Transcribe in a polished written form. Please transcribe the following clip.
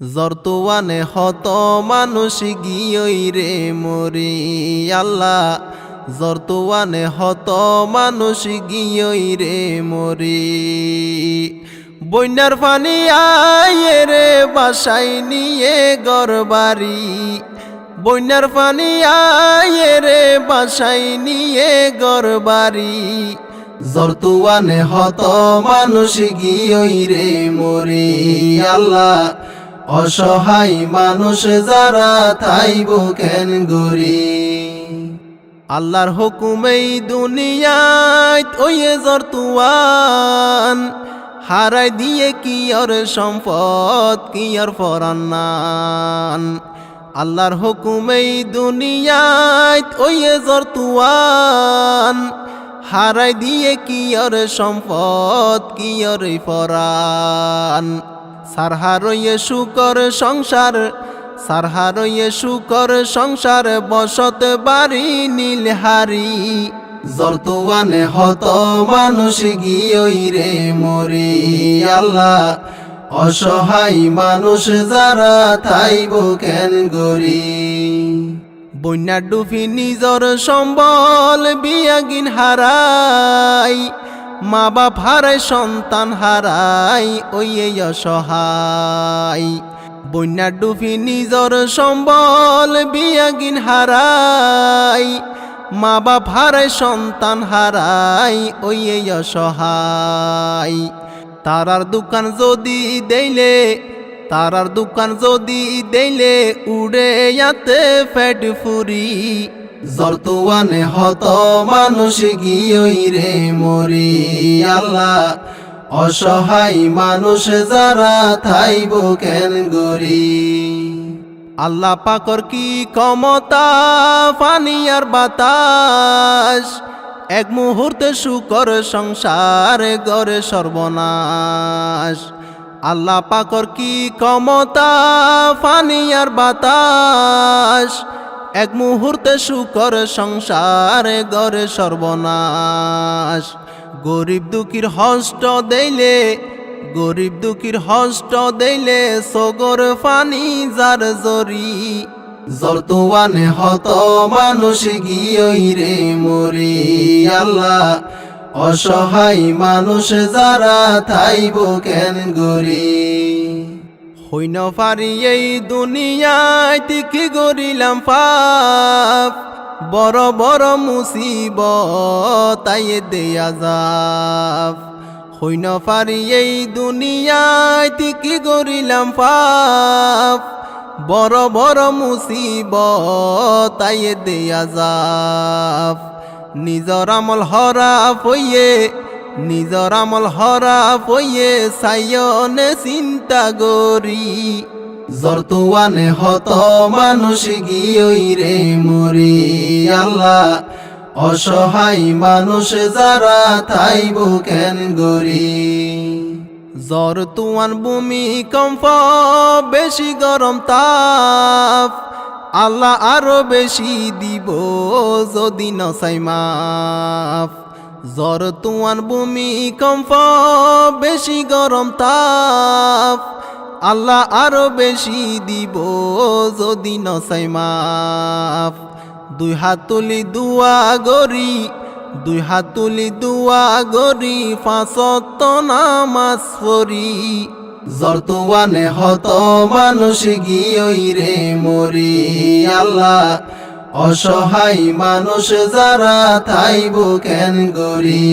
জর্তুয়ানে হত মানুষ গিয়ই রে মরি আল্লাহ, জর্তুয়ানে হত মানুষ গিয়ই রে মরি। বন্যার পানি আয়ে রে বাসাই নিয়ে গরবারি, বন্যার পানি আয়ে রে বাসাই নিয়ে গরবারি। জর্তুয়ানে হত মানুষ গিয়ই রে মরি আল্লাহ, অসহায় মানুষ যারা থাইব কেন গরি। আল্লাহর হুকুমেই দুনিয়ায় ওয়ে জর্তুয়ান, হারাই দিয়ে কি আর সম্পদ কি আর ফরান্নান। আল্লাহর হুকুমেই দুনিয়ায় ওয়ে জর্তুয়ান, হারাই দিয়ে কি আর সম্পদ কি আর ফরান। সারহারয়ে শুকর সংসার, সারহারয়ে শুকর সংসার, বসত বাড়ি নীলহারি। জর্তুয়ানে হত মানুষ গিয়ই রে মরি আল্লাহ, অসহায় মানুষ যারা থাইব কেন গরি। বন্যা ডুফি নিজর সম্বল বিয়াগিন হারাই, মা বাপ হারাই সন্তান হারাই ওই অসহায়। বন্যা ডুফি নিজর সম্বল বিয়াগিন হারাই, মা বাপ হারাই সন্তান হারাই ওই অসহায়। তারার দোকান যদি দেইলে, তারার দোকান যদি দেইলে, উড়ে যাতে পেট ফুরি। জর্তুয়ানে হত মানুষ গিয়ই রে মরি আল্লাহ, অসহায় মানুষ যারা থাইব কেন গরি। আল্লাহ পাকর কি ক্ষমতা, পানি আর বাতাস, এক মুহূর্তে শুকর সংসার গড়ে সর্বনাশ। আল্লাহ পাকর কি ক্ষমতা, পানি আর বাতাস, এক মুহূর্তে শুকর সংসার গড়ে সর্বনাশ। গরিব দুঃখীর হস্ত দেইলে, গরিব দুঃখীর হস্ত দেইলে, সগর পানি যার জরি। জর্তুয়ানে হত মানুষ গিয়ই রে মরি আল্লাহ, অসহায় মানুষ যারা থাইব কেন গরি। হইন পারি এই দুনিয়ায় তিকি গরিলাম পাপ, বড় বড় মুসিবত তাই দেয়া যাব। হইন পারি এই দুনিয়ায় তিকি গরিলাম পাপ, বড় বড় মুসিবত তাই দেয়া যাব। নিজর আমল হরাপ হইয়ে, নিজর আমল হরাপ হইয়ে, সাইয়নে চিন্তা গরি। জর্তুয়ানে হত মানুষ গিয়ই রে মরি আল্লাহ, অসহায় মানুষ যারা থাইব কেন গরি। জর্তুয়ান ভূমিকম্প, বেশি গরম তাপ, আল্লাহ আরো বেশি দিব যদি নসাই মাফ। জর্তুয়ান ভূমিকম্প, বেশি গরম তাপ, আল্লাহ আরো বেশি দিব যদি নসাই মাফ। দুই হাত তুলি দুয়া গরি, দুই হাত তুলি দুয়া গরি, পাঁচ ওয়াক্ত নামাজ পড়ি। জর্তুয়ানে হত মানুষ গিয়ই রে মরি আল্লাহ, অসহায় মানুষ যারা থাইব কেন গরি।